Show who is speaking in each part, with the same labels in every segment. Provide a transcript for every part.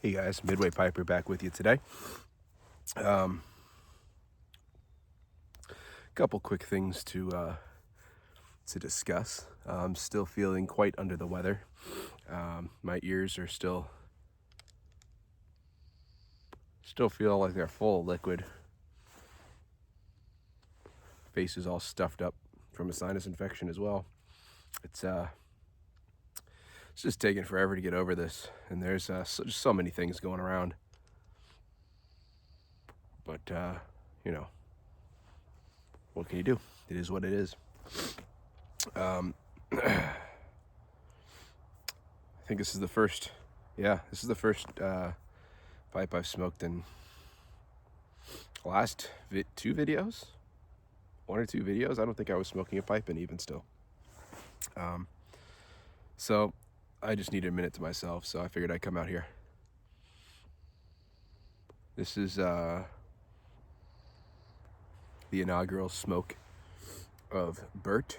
Speaker 1: Hey guys, Midway Piper back with you today. Couple quick things to discuss. I'm still feeling quite under the weather. My ears are still feel like they're full of liquid. Face is all stuffed up from a sinus infection as well. It's it's just taking forever to get over this, and there's just so many things going around. But you know, what can you do? It is what it is. I think this is the first. Yeah, this is the first pipe I've smoked in the last two videos, one or two videos. I don't think I was smoking a pipe in even still. So I just needed a minute to myself, so I figured I'd come out here. This is the inaugural smoke of Bert,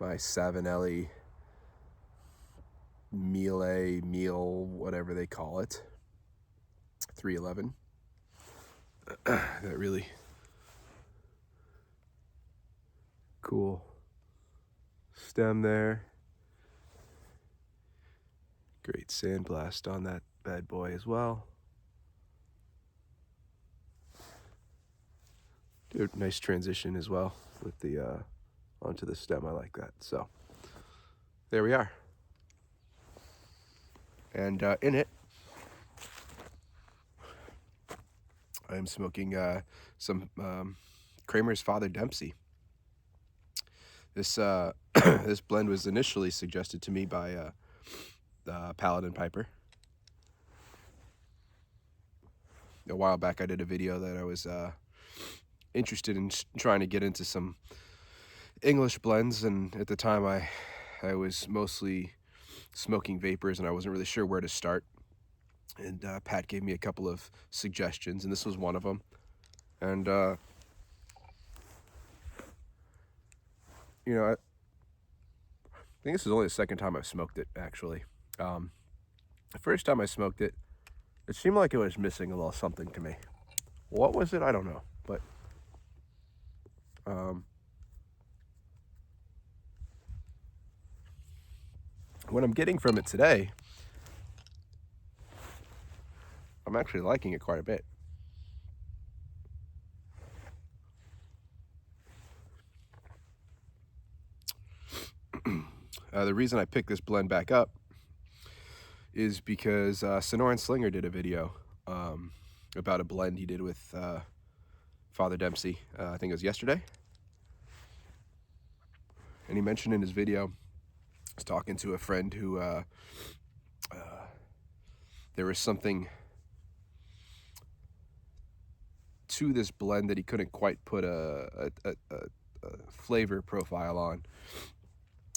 Speaker 1: my Savinelli meal, whatever they call it, 311. That really cool stem there. Great sandblast on that bad boy as well. Dude, nice transition as well with the onto the stem. I like that. So there we are. And in it, I'm smoking some Kramer's Father Dempsey. This this blend was initially suggested to me by Paladin Piper. A while back, I did a video that I was interested in trying to get into some English blends, and at the time I was mostly smoking vapors, and I wasn't really sure where to start. And Pat gave me a couple of suggestions, and this was one of them. And I think this is only the second time I've smoked it, actually. The first time I smoked it, it seemed like it was missing a little something to me. What was it? I don't know. But what I'm getting from it today, I'm actually liking it quite a bit. The reason I picked this blend back up is because Sonoran Slinger did a video about a blend he did with Father Dempsey. I think it was yesterday. And he mentioned in his video, I was talking to a friend who there was something to this blend that he couldn't quite put a flavor profile on.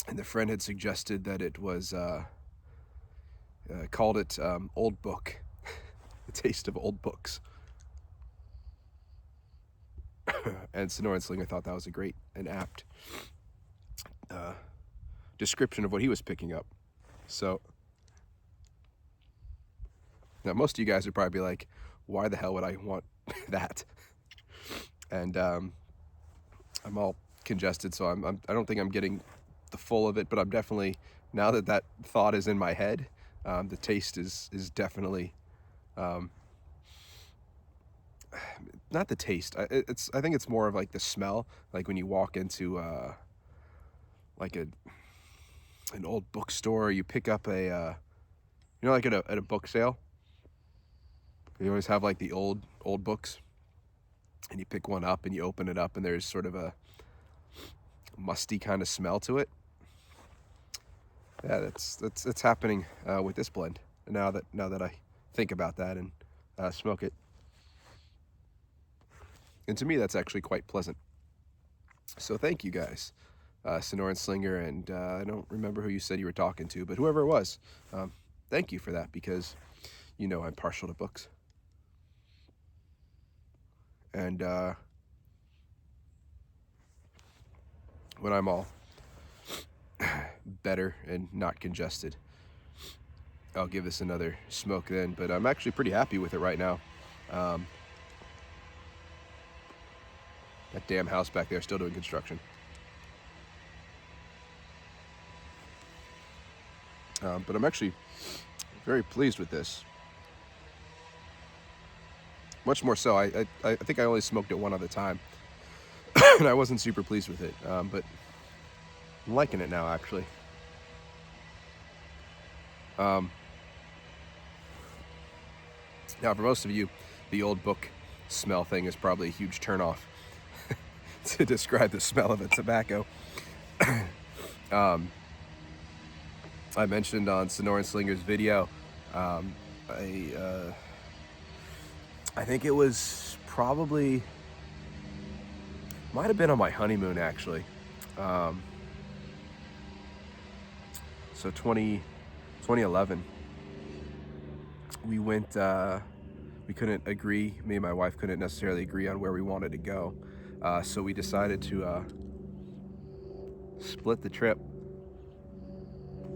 Speaker 1: And the friend had suggested that it was, called it Old Book, the taste of old books. And Sonoran Slinger thought that was a great and apt description of what he was picking up. So now most of you guys would probably be like, why the hell would I want that? And I'm all congested, so I don't think I'm getting the full of it, but I'm definitely, now that that thought is in my head, the taste is definitely not the taste. I think it's more of like the smell, like when you walk into like an old bookstore, you pick up a like at a book sale, you always have like the old books, and you pick one up and you open it up and there's sort of a musty kind of smell to it. Yeah, that's happening with this blend. And now that I think about that and smoke it, and to me that's actually quite pleasant. So thank you guys, Sonoran Slinger, and I don't remember who you said you were talking to, but whoever it was, thank you for that, because I'm partial to books. And when I'm all better and not congested, I'll give this another smoke then, but I'm actually pretty happy with it right now. That damn house back there still doing construction. But I'm actually very pleased with this. Much more so, I think I only smoked it one other time, and I wasn't super pleased with it, but I'm liking it now, actually. Now, for most of you, the old book smell thing is probably a huge turnoff to describe the smell of a tobacco. I mentioned on Sonoran Slinger's video, I think it was probably, might have been on my honeymoon actually. So 2011, we went, we couldn't agree, me and my wife couldn't necessarily agree on where we wanted to go. So we decided to split the trip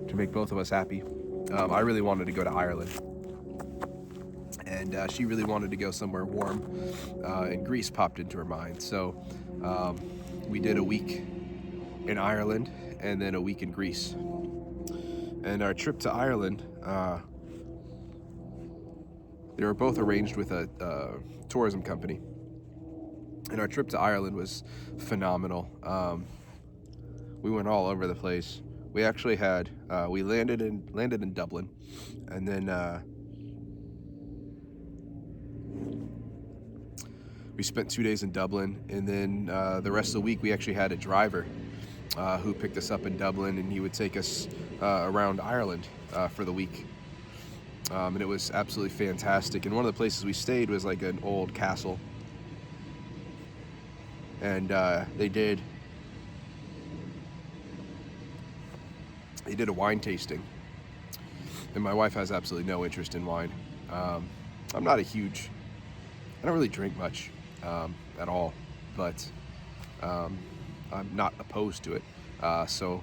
Speaker 1: to make both of us happy. I really wanted to go to Ireland, and she really wanted to go somewhere warm, and Greece popped into her mind. So we did a week in Ireland and then a week in Greece. And our trip to Ireland, they were both arranged with a tourism company. And our trip to Ireland was phenomenal. We went all over the place. We actually had, we landed in Dublin, and then we spent 2 days in Dublin, and then the rest of the week we actually had a driver who picked us up in Dublin, and he would take us around Ireland for the week. And it was absolutely fantastic. And one of the places we stayed was like an old castle. And they did a wine tasting. And my wife has absolutely no interest in wine. I'm not a huge, I don't really drink much at all, but I'm not opposed to it. So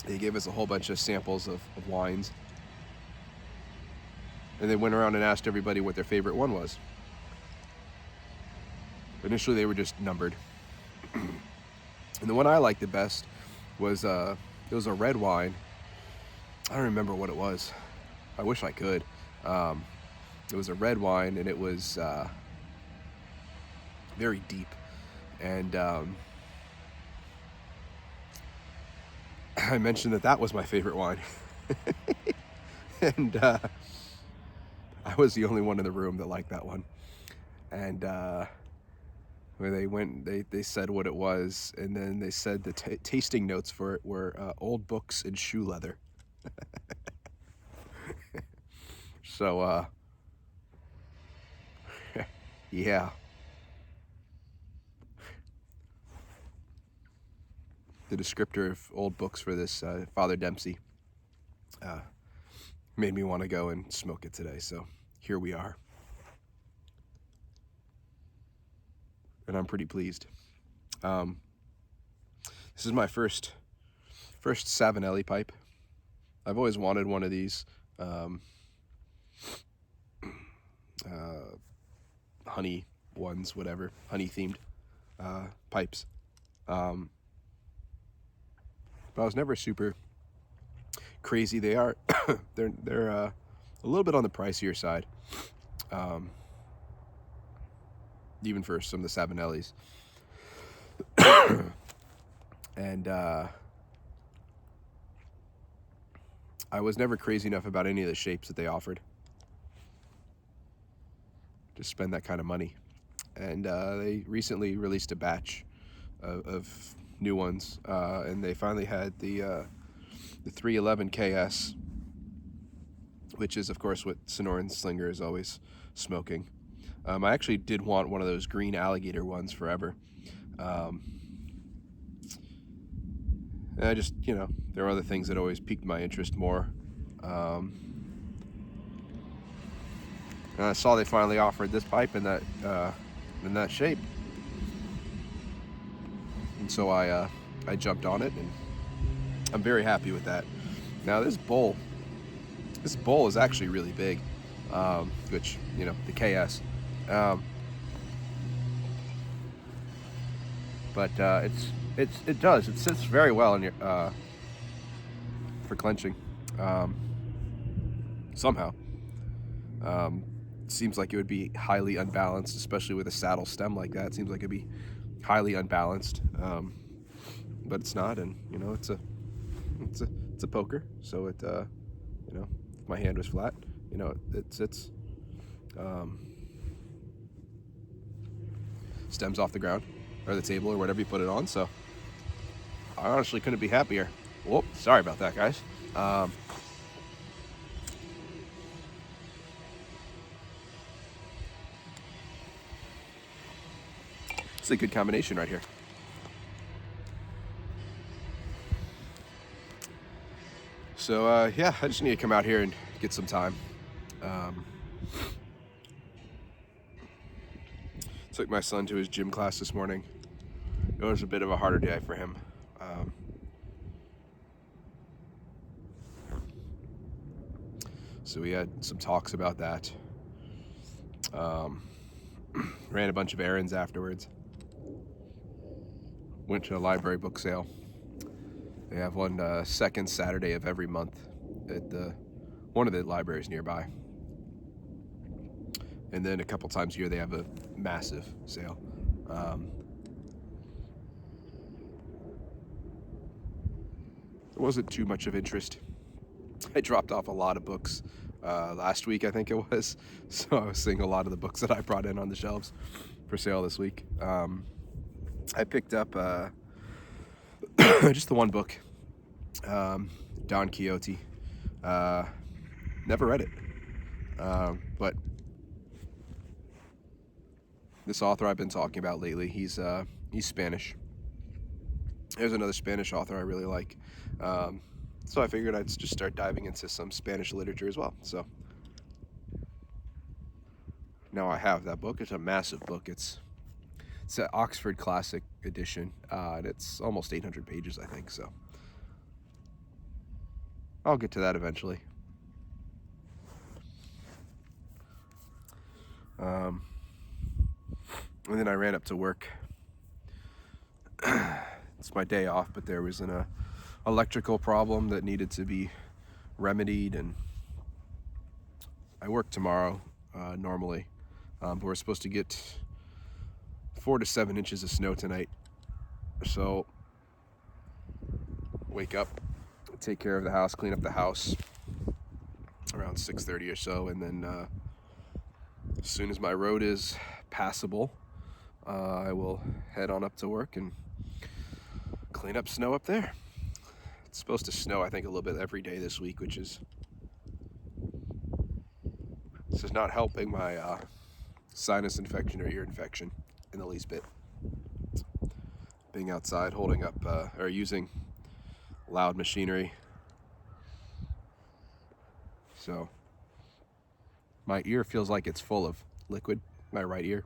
Speaker 1: they gave us a whole bunch of samples of wines. And they went around and asked everybody what their favorite one was. Initially, they were just numbered. And the one I liked the best was, it was a red wine. I don't remember what it was. I wish I could. It was a red wine, and it was very deep. And I mentioned that was my favorite wine. And I was the only one in the room that liked that one. And where they went, they said what it was, and then they said the tasting notes for it were old books and shoe leather. So yeah, the descriptor of old books for this Father Dempsey made me want to go and smoke it today, so here we are. And I'm pretty pleased. This is my first Savinelli pipe. I've always wanted one of these honey ones, whatever, honey themed pipes. But I was never super crazy. They are they're a little bit on the pricier side, even for some of the Savinellis. And I was never crazy enough about any of the shapes that they offered to spend that kind of money. And they recently released a batch of new ones, and they finally had the 311 KS, which is of course what Sonoran Slinger is always smoking. I actually did want one of those green alligator ones forever. And I just, you know, there are other things that always piqued my interest more. And I saw they finally offered this pipe in that shape. And so I jumped on it, and I'm very happy with that. Now this bowl This bowl is actually really big, which, you know, the KS. Um, but it sits very well in your for clenching. Um, somehow, um, seems like it would be highly unbalanced, especially with a saddle stem like that. It seems like it'd be highly unbalanced, but it's not. And you know, it's a it's a poker, so it you know, if my hand was flat, you know, it sits, um, stems off the ground or the table or whatever you put it on. So I honestly couldn't be happier. Whoop, sorry about that, guys. It's a good combination right here. So yeah, I just need to come out here and get some time. Took my son to his gym class this morning. It was a bit of a harder day for him. So we had some talks about that. Ran a bunch of errands afterwards. Went to a library book sale. They have one second Saturday of every month at one of the libraries nearby. And then a couple times a year they have a massive sale. There wasn't too much of interest. I dropped off a lot of books last week, I think it was. So I was seeing a lot of the books that I brought in on the shelves for sale this week. I picked up just the one book, Don Quixote. Never read it, but this author I've been talking about lately, he's Spanish. There's another Spanish author I really like. So I figured I'd just start diving into some Spanish literature as well. So now I have that book. It's a massive book. It's an Oxford Classic edition, and it's almost 800 pages, I think. So I'll get to that eventually. And then I ran up to work. It's my day off, but there was an electrical problem that needed to be remedied, and I work tomorrow normally, but we're supposed to get 4 to 7 inches of snow tonight. So wake up, take care of the house, clean up the house around 6:30 or so, and then as soon as my road is passable, I will head on up to work and clean up snow up there. It's supposed to snow, I think, a little bit every day this week, which is not helping my sinus infection or ear infection in the least bit. Being outside, holding up or using loud machinery. So my ear feels like it's full of liquid, my right ear.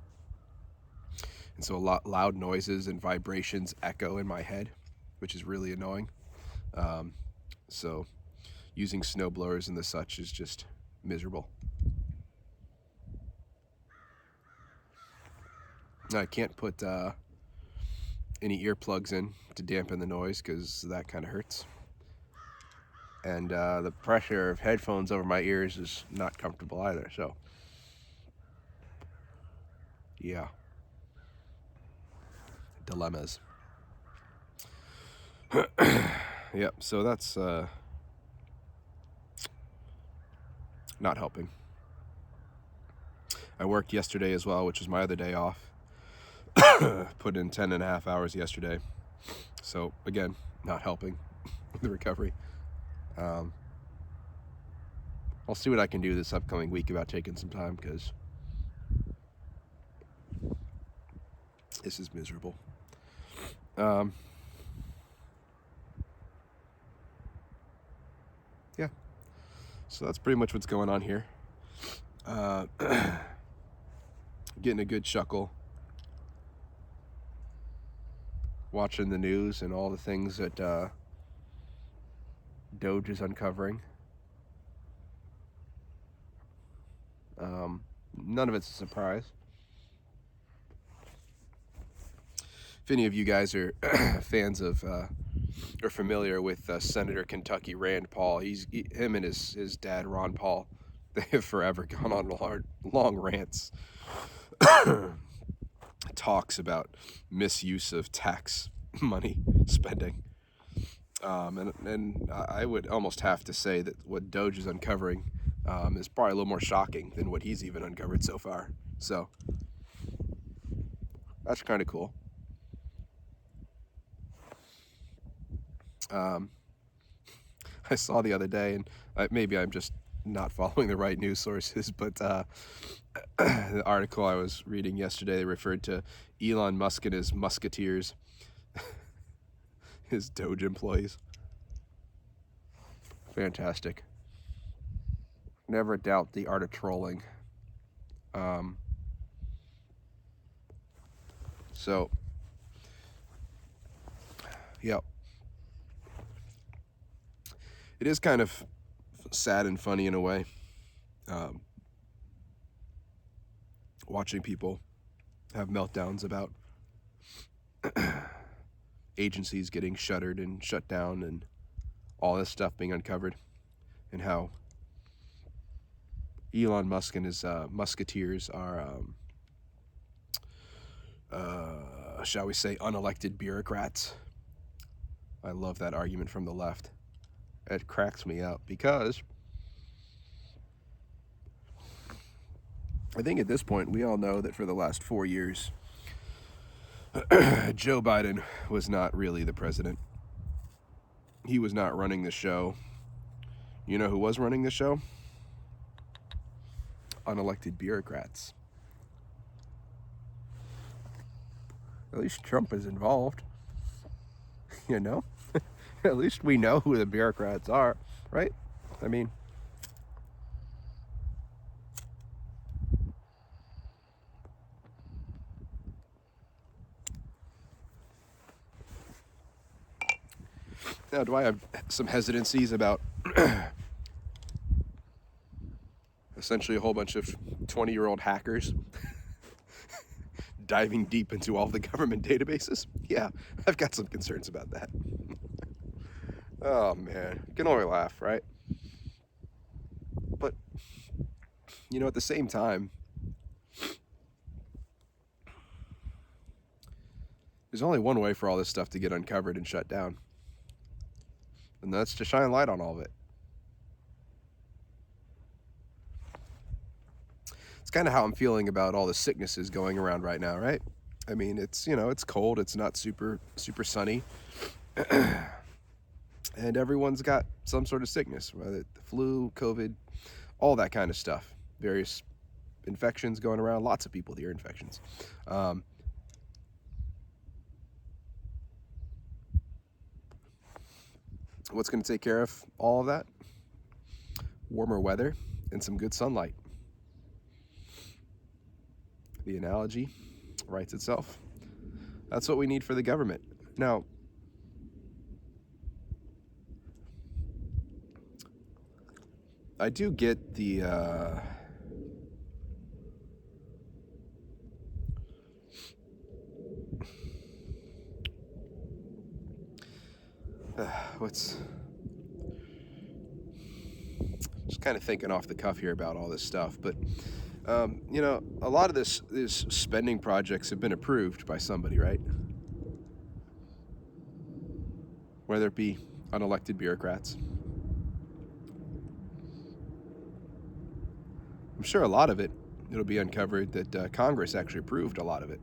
Speaker 1: And so a lot loud noises and vibrations echo in my head, which is really annoying. So using snow blowers and the such is just miserable. I can't put any earplugs in to dampen the noise because that kind of hurts. And the pressure of headphones over my ears is not comfortable either. So yeah, dilemmas. Yep, so that's not helping. I worked yesterday as well, which was my other day off. Put in 10.5 hours yesterday. So again, not helping the recovery. I'll see what I can do this upcoming week about taking some time, because this is miserable. Yeah, so that's pretty much what's going on here. Getting a good chuckle watching the news and all the things that DOGE is uncovering. None of it's a surprise. If any of you guys are fans of or familiar with Senator Kentucky Rand Paul, him and his dad Ron Paul, they have forever gone on long rants, talks about misuse of tax money spending. And I would almost have to say that what DOGE is uncovering is probably a little more shocking than what he's even uncovered so far. So that's kind of cool. Um, I saw the other day, and maybe I'm just not following the right news sources, but the article I was reading yesterday referred to Elon Musk and his musketeers, his DOGE employees. Fantastic. Never doubt the art of trolling. Um, so, yeah, it is kind of sad and funny in a way, um, watching people have meltdowns about agencies getting shuttered and shut down and all this stuff being uncovered, and how Elon Musk and his musketeers are, shall we say, unelected bureaucrats. I love that argument from the left. It cracks me up because I think at this point we all know that for the last 4 years, Joe Biden was not really the president. He was not running the show. You know who was running the show? Unelected bureaucrats. At least Trump is involved. You know? At least we know who the bureaucrats are, right? I mean, now do I have some hesitancies about essentially a whole bunch of 20-year-old hackers diving deep into all the government databases? Yeah, I've got some concerns about that. Oh man, you can only laugh, right? But, you know, at the same time, there's only one way for all this stuff to get uncovered and shut down, and that's to shine light on all of it. It's kind of how I'm feeling about all the sicknesses going around right now, right? I mean, it's, you know, it's cold, it's not super sunny, and everyone's got some sort of sickness, whether the flu, COVID, all that kind of stuff. Various infections going around, lots of people with ear infections. What's going to take care of all of that? Warmer weather and some good sunlight. The analogy writes itself. That's what we need for the government. Now, I do get the what's just kind of thinking off the cuff here about all this stuff, but you know, a lot of these spending projects have been approved by somebody, right? Whether it be unelected bureaucrats. I'm sure a lot of it'll be uncovered that Congress actually approved a lot of it.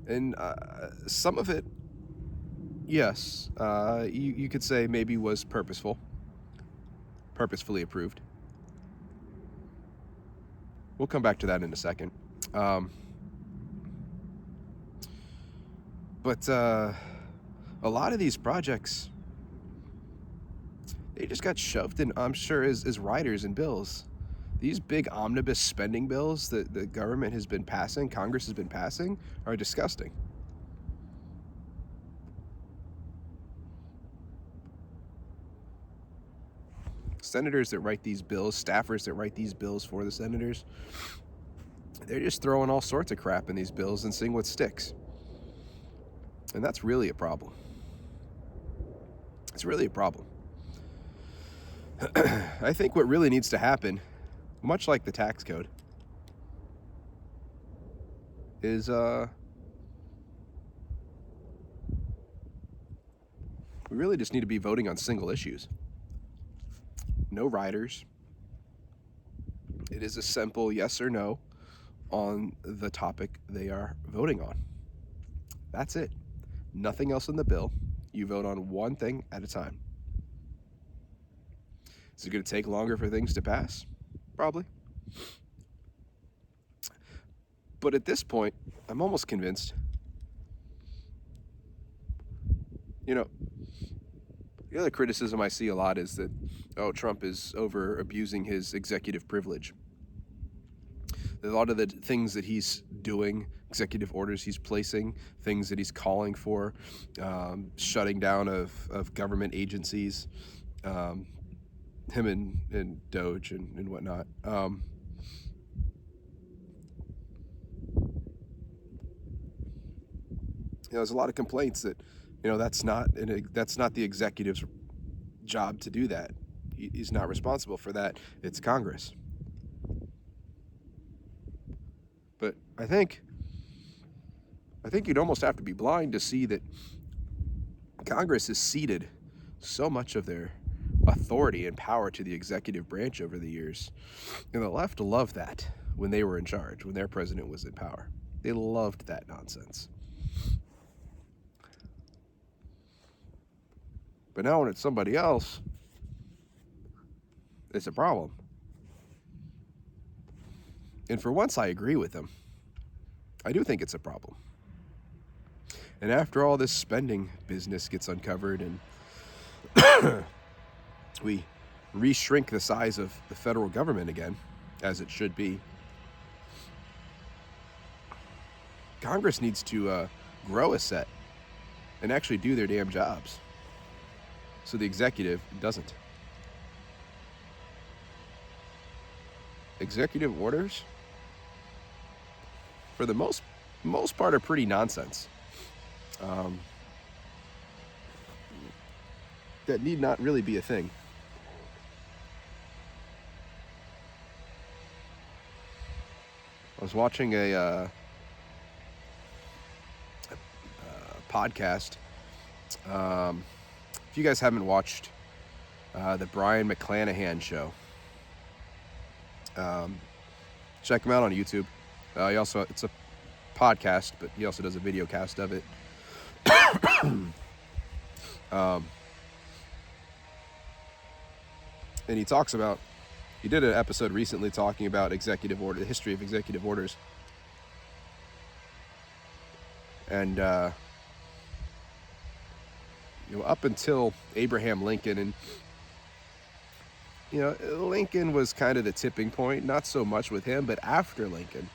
Speaker 1: And some of it, yes, you could say maybe was purposefully approved. We'll come back to that in a second. But a lot of these projects, they just got shoved in, I'm sure, as riders and bills. These big omnibus spending bills that the government has been passing, Congress has been passing, are disgusting. Senators that write these bills, staffers that write these bills for the senators, they're just throwing all sorts of crap in these bills and seeing what sticks. And that's really a problem. It's really a problem. I think what really needs to happen, much like the tax code, is we really just need to be voting on single issues. No riders. It is a simple yes or no on the topic they are voting on. That's it. Nothing else in the bill. You vote on one thing at a time. Is it going to take longer for things to pass? Probably. But at this point, I'm almost convinced, the other criticism I see a lot is that, Trump is over abusing his executive privilege. A lot of the things that he's doing, executive orders he's placing, things that he's calling for, shutting down of government agencies, him and DOGE and whatnot. There's a lot of complaints that, that's not the executive's job to do that. He's not responsible for that. It's Congress. But I think you'd almost have to be blind to see that Congress has ceded so much of their authority and power to the executive branch over the years. And the left loved that when they were in charge, when their president was in power. They loved that nonsense. But now when it's somebody else, it's a problem. And for once, I agree with them. I do think it's a problem. And after all this spending business gets uncovered and we re-shrink the size of the federal government again, as it should be, Congress needs to grow a set and actually do their damn jobs. So the executive doesn't. Executive orders, for the most part, are pretty nonsense. That need not really be a thing. I was watching a podcast. If you guys haven't watched the Brian McClanahan show, check him out on YouTube. It's a podcast, but he also does a video cast of it. And he talks about, he did an episode recently talking about executive order, the history of executive orders. And, up until Abraham Lincoln, and, Lincoln was kind of the tipping point, not so much with him, but after Lincoln,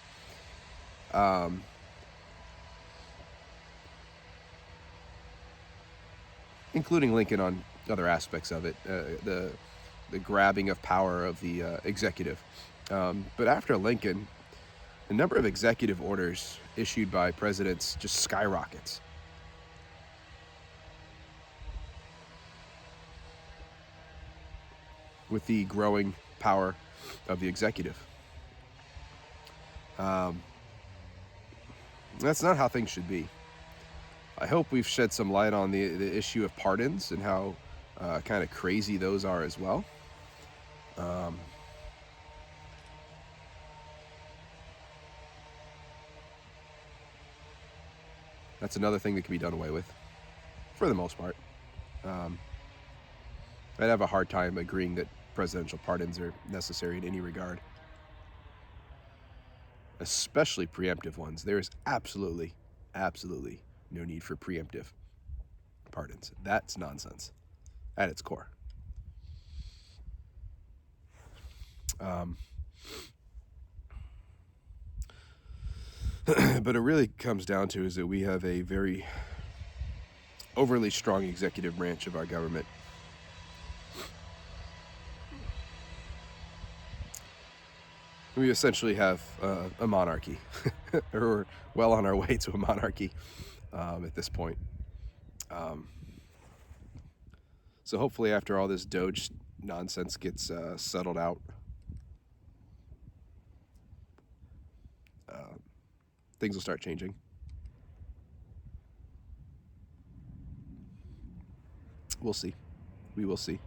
Speaker 1: including Lincoln on other aspects of it, the grabbing of power of the executive. But after Lincoln, the number of executive orders issued by presidents just skyrockets. With the growing power of the executive. That's not how things should be. I hope we've shed some light on the issue of pardons and how kind of crazy those are as well. That's another thing that can be done away with, for the most part. I'd have a hard time agreeing that presidential pardons are necessary in any regard, especially preemptive ones. There is absolutely no need for preemptive pardons. That's nonsense at its core. But it really comes down to is that we have a very overly strong executive branch of our government. We essentially have a monarchy, or we're well on our way to a monarchy at this point. Um, so hopefully, after all this DOGE nonsense gets settled out, uh, things will start changing. We'll see. We will see.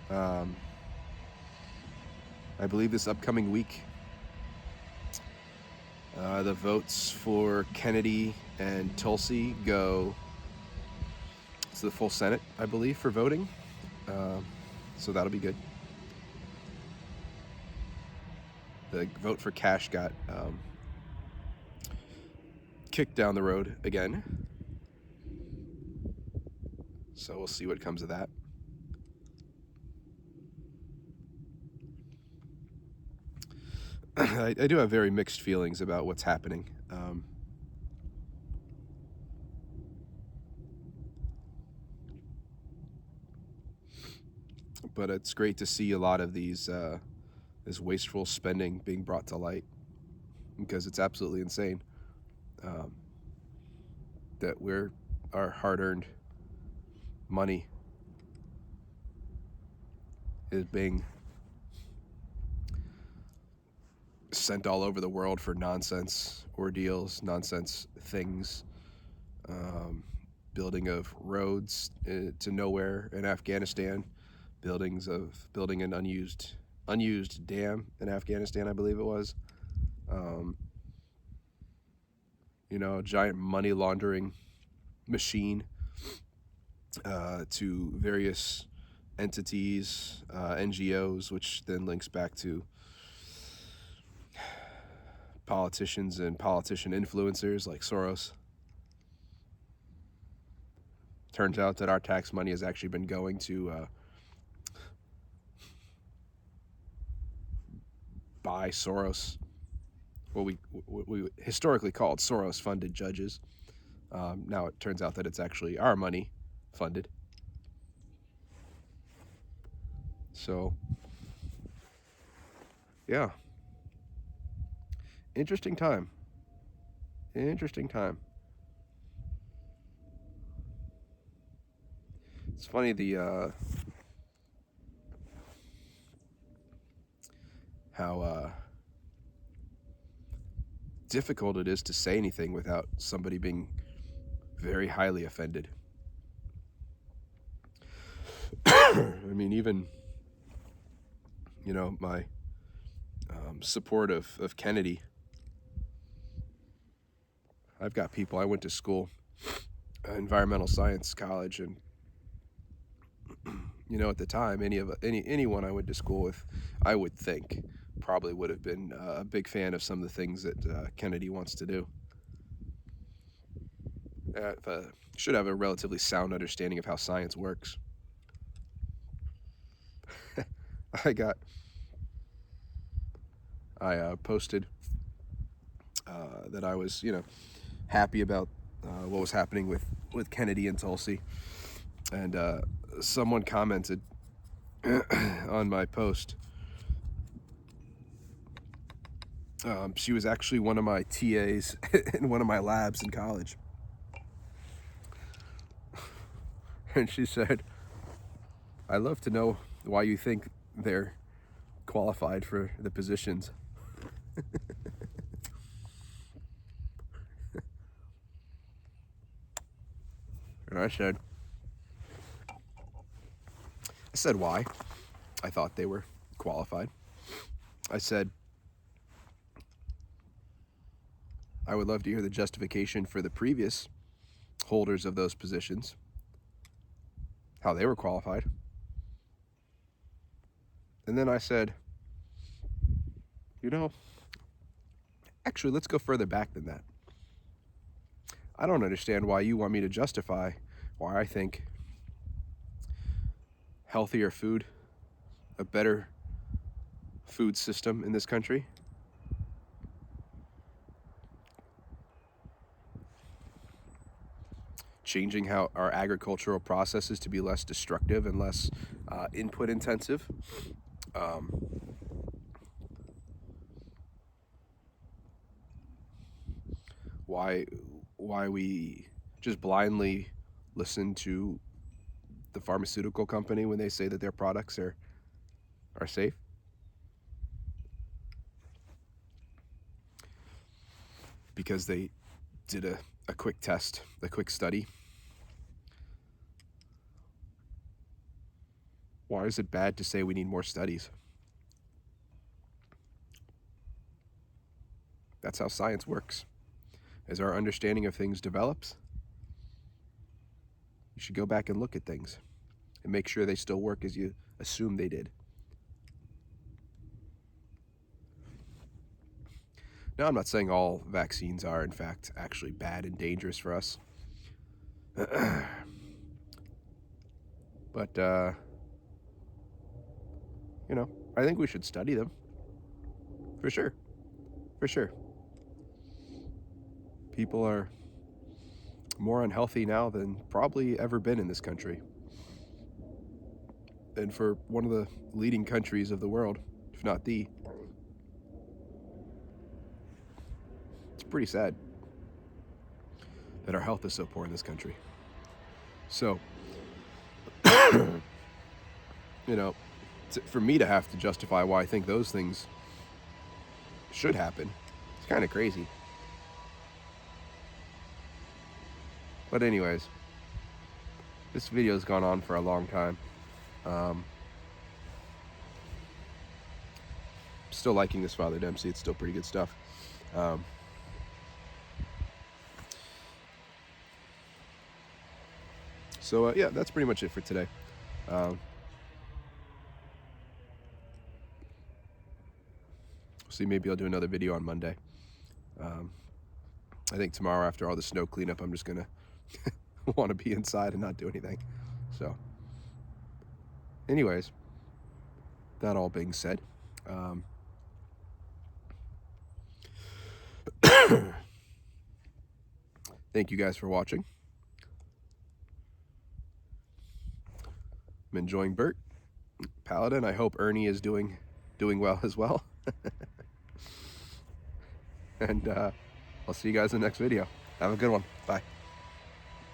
Speaker 1: Um, I believe this upcoming week, the votes for Kennedy and Tulsi go to the full Senate, I believe, for voting. So that'll be good. The vote for Cash got kicked down the road again. So we'll see what comes of that. I do have very mixed feelings about what's happening. But it's great to see a lot of these this wasteful spending being brought to light, because it's absolutely insane that our hard-earned money is being sent all over the world for nonsense ordeals, nonsense things, building of roads to nowhere in Afghanistan, building an unused dam in Afghanistan, I believe it was. A giant money laundering machine to various entities, NGOs, which then links back to politicians and politician influencers like Soros. Turns out that our tax money has actually been going to buy Soros, what we historically called Soros-funded judges. Now it turns out that it's actually our money funded. So, yeah. Interesting time. It's funny how difficult it is to say anything without somebody being very highly offended. I mean, even my support of Kennedy. I've got people. I went to school, environmental science college, and at the time, anyone I went to school with, I would think probably would have been a big fan of some of the things that Kennedy wants to do. Should have a relatively sound understanding of how science works. I posted that I was, happy about what was happening with Kennedy and Tulsi, and someone commented on my post. She was actually one of my TAs in one of my labs in college, and she said, "I'd love to know why you think they're qualified for the positions." And I said why I thought they were qualified. I said, I would love to hear the justification for the previous holders of those positions, how they were qualified. And then I said, actually, let's go further back than that. I don't understand why you want me to justify why I think healthier food, a better food system in this country, changing how our agricultural processes to be less destructive and less input intensive, Um, why we just blindly listen to the pharmaceutical company when they say that their products are safe? Because they did a quick test, a quick study. Why is it bad to say we need more studies? That's how science works. As our understanding of things develops, you should go back and look at things and make sure they still work as you assume they did. Now, I'm not saying all vaccines are, in fact, actually bad and dangerous for us. But, you know, I think we should study them. For sure. For sure. People are more unhealthy now than probably ever been in this country. And for one of the leading countries of the world, if not the, it's pretty sad that our health is so poor in this country. So, you know, for me to have to justify why I think those things should happen, it's kind of crazy. But anyways, this video's gone on for a long time. Still liking this Father Dempsey. It's still pretty good stuff. So yeah, that's pretty much it for today. See, maybe I'll do another video on Monday. I think tomorrow, after all the snow cleanup, I'm just gonna want to be inside and not do anything. So anyways, that all being said, thank you guys for watching. I'm enjoying Bert, Paladin. I hope Ernie is doing well as well. And I'll see you guys in the next video. Have a good one. Bye.